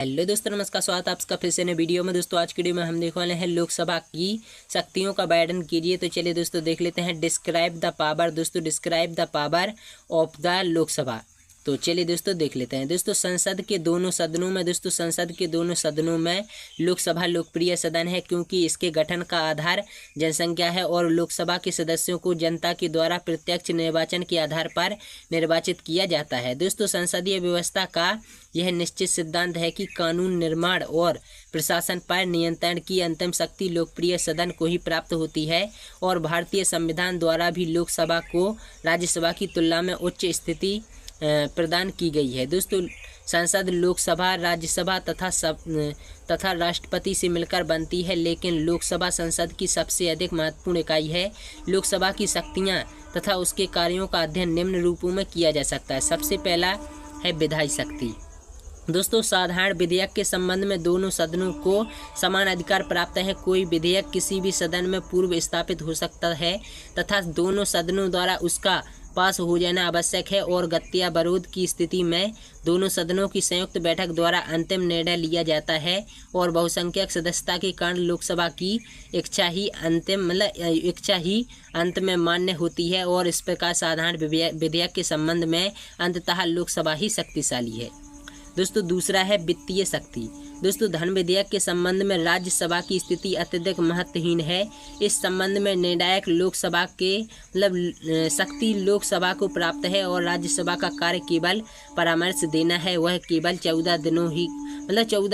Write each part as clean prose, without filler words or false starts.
Hello दोस्तों, नमस्कार। स्वागत है आपका फिर से नए वीडियो में। दोस्तों आज की वीडियो में हम देखने वाले हैं लोकसभा की शक्तियों का वर्णन कीजिए। तो चलिए दोस्तों देख लेते हैं। Describe the power. दोस्तों describe the power of the Lok Sabha. तो चलिए दोस्तों देख लेते हैं। दोस्तों संसद के दोनों सदनों में लोकसभा लोकप्रिय सदन है, क्योंकि इसके गठन का आधार जनसंख्या है और लोकसभा के सदस्यों को जनता के द्वारा प्रत्यक्ष निर्वाचन के आधार पर निर्वाचित किया जाता है। दोस्तों संसदीय व्यवस्था का यह निश्चित सिद्धांत है कि कानून निर्माण और प्रशासन पर नियंत्रण की अंतिम शक्ति लोकप्रिय सदन को ही प्राप्त होती है, और भारतीय संविधान द्वारा भी लोकसभा को राज्यसभा की तुलना में उच्च स्थिति प्रदान की गई है। दोस्तों संसद लोकसभा, राज्यसभा तथा राष्ट्रपति से मिलकर बनती है, लेकिन लोकसभा संसद की सबसे अधिक महत्वपूर्ण इकाई है। लोकसभा की शक्तियां तथा उसके कार्यों का अध्ययन निम्न रूपों में किया जा सकता है। सबसे पहला है विधायी शक्ति। दोस्तों साधारण विधेयक के संबंध में दोनों सदनों को समान अधिकार प्राप्त है। कोई विधेयक किसी भी सदन में पूर्व स्थापित हो सकता है तथा दोनों सदनों द्वारा उसका पास हो जाना आवश्यक है, और गत्या या विरोध की स्थिति में दोनों सदनों की संयुक्त बैठक द्वारा अंतिम निर्णय लिया जाता है, और बहुसंख्यक सदस्यता के कारण लोकसभा की इच्छा ही अंत में मान्य होती है, और इस प्रकार साधारण विधेयक के संबंध में अंततः लोकसभा ही शक्तिशाली है। दोस्तों दूसरा है वित्तीय शक्ति। दोस्तों धन विधेयक के संबंध में राज्यसभा की स्थिति अत्यधिक महत्वहीन है। इस संबंध में निर्णायक लोकसभा के शक्ति लोकसभा को प्राप्त है, और राज्यसभा का कार्य केवल परामर्श देना है। वह केवल 14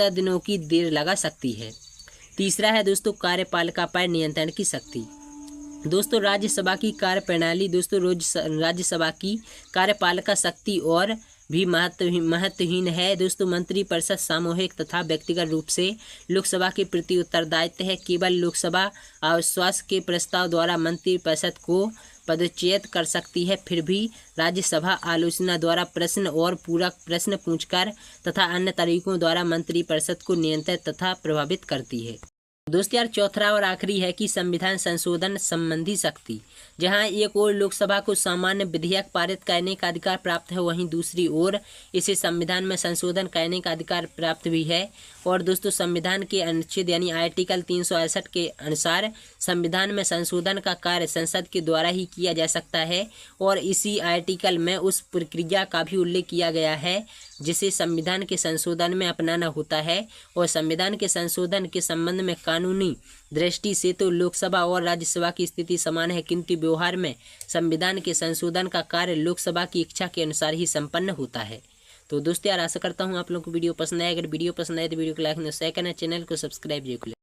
दिनों की देर लगा सकती है। तीसरा है दोस्तों कार्यपालिका पर नियंत्रण की शक्ति। दोस्तों राज्यसभा की कार्य प्रणाली, दोस्तों राज्यसभा की कार्यपालिका शक्ति और भी महत्वहीन है। दोस्तों मंत्रिपरिषद सामूहिक तथा व्यक्तिगत रूप से लोकसभा के प्रति उत्तरदायित्व है। केवल लोकसभा अविश्वास के प्रस्ताव द्वारा मंत्रिपरिषद को पदच्युत कर सकती है। फिर भी राज्यसभा आलोचना द्वारा प्रश्न और पूरक प्रश्न पूछकर तथा अन्य तरीकों द्वारा मंत्रिपरिषद को नियंत्रित तथा प्रभावित करती है। दोस्तों यार चौथा और आखिरी है कि संविधान संशोधन संबंधी शक्ति। जहां एक ओर लोकसभा को सामान्य विधेयक पारित करने का अधिकार प्राप्त है, वहीं दूसरी ओर इसे संविधान में संशोधन करने का अधिकार प्राप्त भी है। और दोस्तों संविधान के अनुच्छेद यानी आर्टिकल 368 के अनुसार संविधान में संशोधन का कार्य संसद के द्वारा ही किया जा सकता है, और इसी आर्टिकल में उस प्रक्रिया का भी उल्लेख किया गया है जिसे संविधान के संशोधन में अपनाना होता है। और संविधान के संशोधन के संबंध में कानूनी दृष्टि से तो लोकसभा और राज्यसभा की स्थिति समान है, किंतु व्यवहार में संविधान के संशोधन का कार्य लोकसभा की इच्छा के अनुसार ही संपन्न होता है। तो दोस्तों यार आशा करता हूँ आप लोगों को वीडियो पसंद आए। अगर वीडियो पसंद आए तो वीडियो को लाइक और शेयर करना, चैनल को सब्सक्राइब जरूर करें।